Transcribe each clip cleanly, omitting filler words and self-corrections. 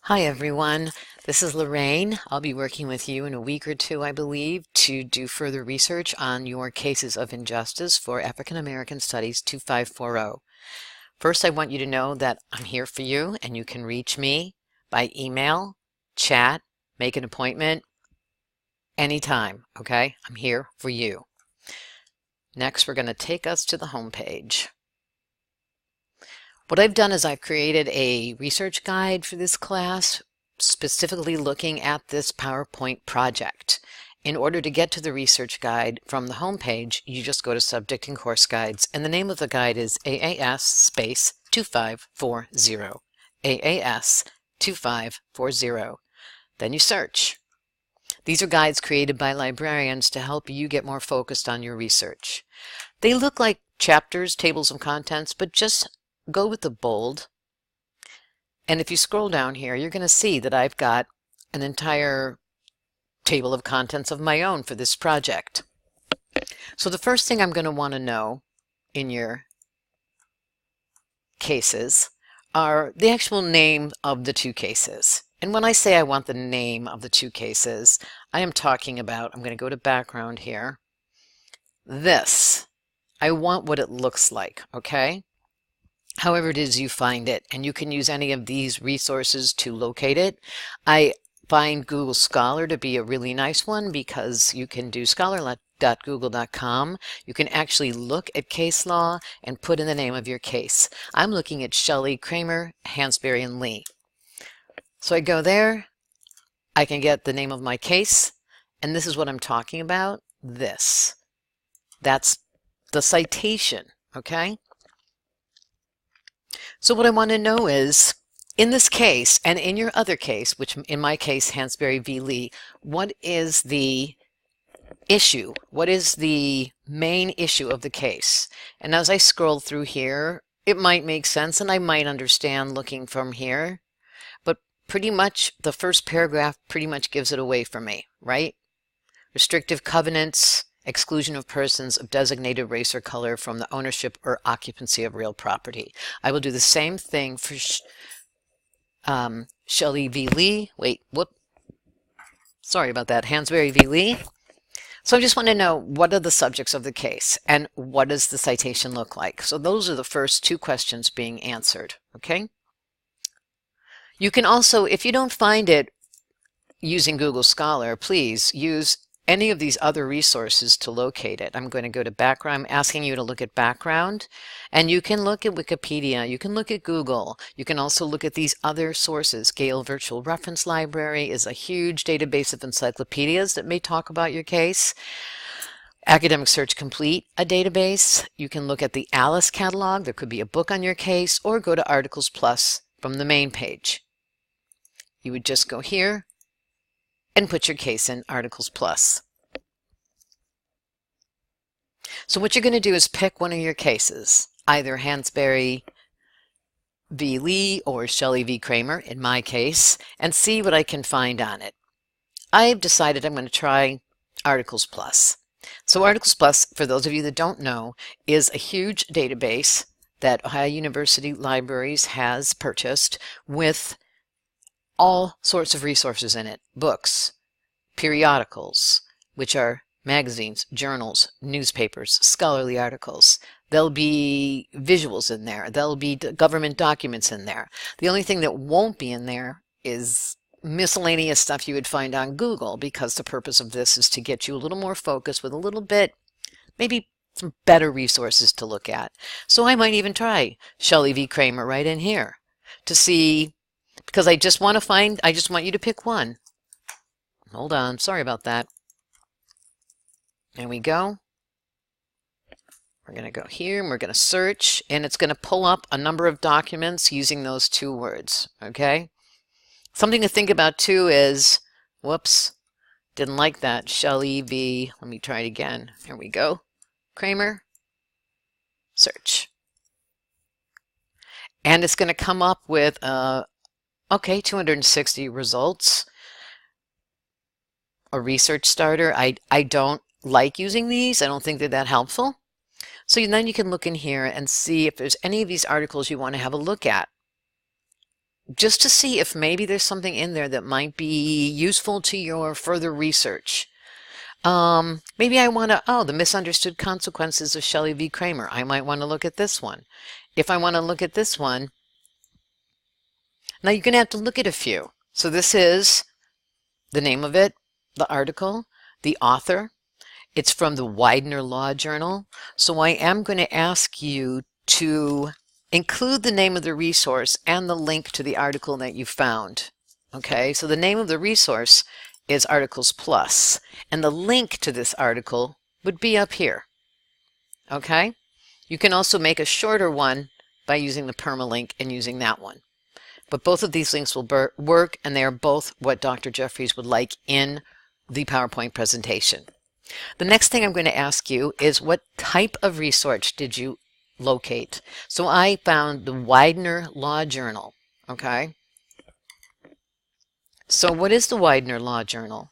Hi everyone, this is Lorraine. I'll be working with you in a week or two, I believe, to do further research on your cases of injustice for African American Studies 2540. First, I want you to know that I'm here for you and you can reach me by email, chat, make an appointment, anytime, okay? I'm here for you. Next, we're going to take us to the home page. What I've done is I've created a research guide for this class, specifically looking at this PowerPoint project. In order to get to the research guide from the home page, you just go to Subject and Course Guides, and the name of the guide is AAS space 2540. AAS 2540. Then you search. These are guides created by librarians to help you get more focused on your research. They look like chapters, tables of contents, but just go with the bold. And if you scroll down here, you're going to see that I've got an entire table of contents of my own for this project. So the first thing I'm going to want to know in your cases are the actual name of the two cases. And when I say I want the name of the two cases, I am talking about, I'm going to go to background here, this. I want what it looks like, okay? However it is you find it, and you can use any of these resources to locate it. I find Google Scholar to be a really nice one because you can do scholar.google.com. You can actually look at case law and put in the name of your case. I'm looking at Shelley, Kramer, Hansberry, and Lee. So I go there, I can get the name of my case, and this is what I'm talking about, this. That's the citation, okay? So what I want to know is, in this case, and in your other case, which in my case, Hansberry v. Lee, what is the issue? What is the main issue of the case? And as I scroll through here, it might make sense and I might understand looking from here, but pretty much the first paragraph pretty much gives it away for me, right? Restrictive covenants, exclusion of persons of designated race or color from the ownership or occupancy of real property. I will do the same thing for Shelley v. Lee. Sorry about that. Hansberry v. Lee. So I just want to know, what are the subjects of the case and what does the citation look like? So those are the first two questions being answered, okay? You can also, if you don't find it using Google Scholar, please use any of these other resources to locate it. I'm going to go to background. I'm asking you to look at background, and you can look at Wikipedia, you can look at Google, you can also look at these other sources. Gale Virtual Reference Library is a huge database of encyclopedias that may talk about your case. Academic Search Complete, a database. You can look at the Alice catalog, there could be a book on your case, or go to Articles Plus from the main page. You would just go here and put your case in Articles Plus. So what you're going to do is pick one of your cases, either Hansberry v. Lee or Shelley v. Kramer, in my case, and see what I can find on it. I've decided I'm going to try Articles Plus. So Articles Plus, for those of you that don't know, is a huge database that Ohio University Libraries has purchased with all sorts of resources in it. Books, periodicals, which are magazines, journals, newspapers, scholarly articles. There'll be visuals in there. There'll be government documents in there. The only thing that won't be in there is miscellaneous stuff you would find on Google, because the purpose of this is to get you a little more focused with a little bit, maybe some better resources to look at. So I might even try Shelley v. Kramer right in here to see, because I just want you to pick one. Hold on, sorry about that. There we go. We're going to go here and we're going to search, and it's going to pull up a number of documents using those two words, okay? Something to think about too is, whoops, didn't like that. Shelley v. Let me try it again. Here we go. Kramer. Search. And it's going to come up with, okay, 260 results. A research starter. I don't like using these. I don't think they're that helpful. So then you can look in here and see if there's any of these articles you want to have a look at. just to see if maybe there's something in there that might be useful to your further research. Maybe I want to, oh, the misunderstood consequences of Shelley v. Kramer. I might want to look at this one. If I want to look at this one, now you're going to have to look at a few. So this is the name of it, the article, the author. It's from the Widener Law Journal. So I am going to ask you to include the name of the resource and the link to the article that you found. Okay, so the name of the resource is Articles Plus, and the link to this article would be up here. Okay, you can also make a shorter one by using the permalink and using that one. But both of these links will work, and they are both what Dr. Jeffries would like in the PowerPoint presentation. The next thing I'm going to ask you is, what type of research did you locate? So I found the Widener Law Journal. Okay. So what is the Widener Law Journal?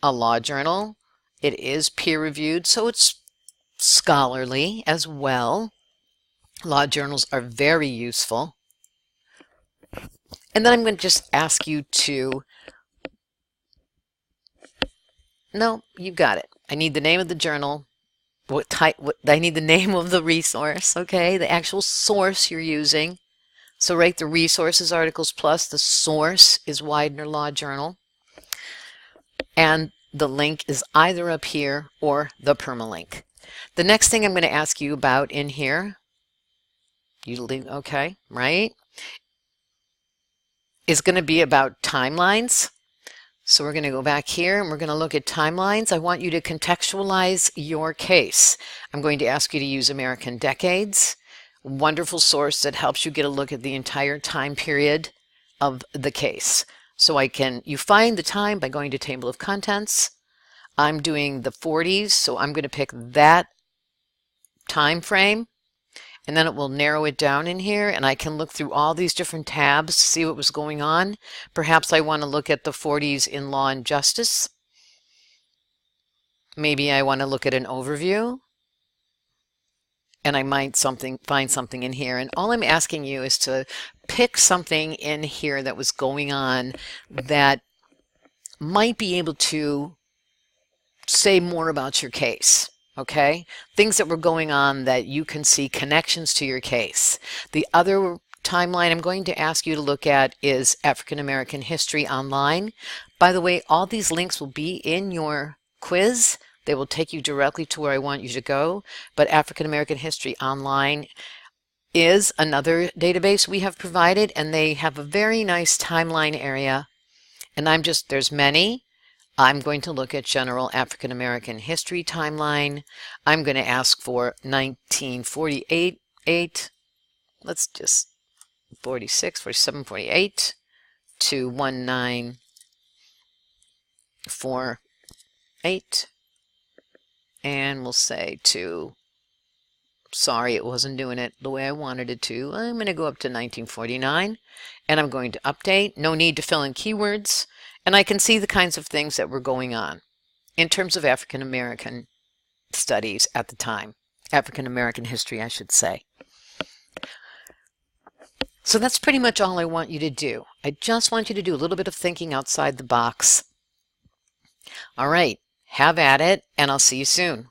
A law journal. It is peer-reviewed, so it's scholarly as well. Law journals are very useful. And then I'm going to just ask you to, no, you got it. I need the name of the journal. I need the name of the resource, okay? The actual source you're using. So write the resource is Articles Plus. The source is Widener Law Journal. And the link is either up here or the permalink. The next thing I'm going to ask you about in here, okay, right, is going to be about timelines. So we're going to go back here and we're going to look at timelines. I want you to contextualize your case. I'm going to ask you to use American Decades, a wonderful source that helps you get a look at the entire time period of the case. So you find the time by going to Table of Contents. I'm doing the 40s, so I'm going to pick that time frame, and then it will narrow it down in here, and I can look through all these different tabs to see what was going on. Perhaps I want to look at the 40s in Law and Justice. Maybe I want to look at an overview, and I might find something in here. And all I'm asking you is to pick something in here that was going on that might be able to say more about your case. Okay, things that were going on that you can see connections to your case. The other timeline I'm going to ask you to look at is African American History Online. By the way, all these links will be in your quiz. They will take you directly to where I want you to go. But African American History Online is another database we have provided, and they have a very nice timeline area. And there's many. I'm going to look at General African American History Timeline. I'm going to ask for 1948, let's just 46, 47, 48 to 1948. And we'll say to, sorry, it wasn't doing it the way I wanted it to. I'm going to go up to 1949, and I'm going to update. No need to fill in keywords. And I can see the kinds of things that were going on in terms of African American studies at the time. African American history, I should say. So that's pretty much all I want you to do. I just want you to do a little bit of thinking outside the box. All right, have at it, and I'll see you soon.